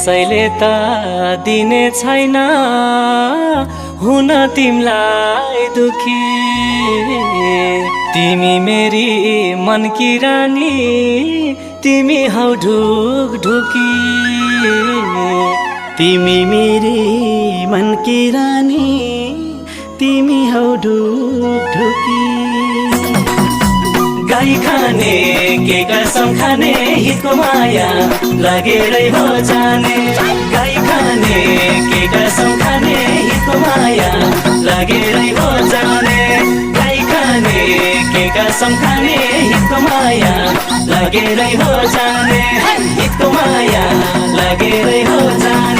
कसैले त दिने छैन हुन तिमलाई दुखी। तिमी मेरी मनकी रानी, तिमी हौ ढुकढुकी। तिमी मेरी मनकी रानी, तिमी हौ ढुकढुकी। गाई खाने के कसम खाने हितको माया लगेरै हो जाने। गाई खाने के कसम खाने हितको माया लगेरै हो जाने। गाई खाने के कसम खाने हितको माया लगेरै हो जाने। हितको माया लगेरै हो जाने।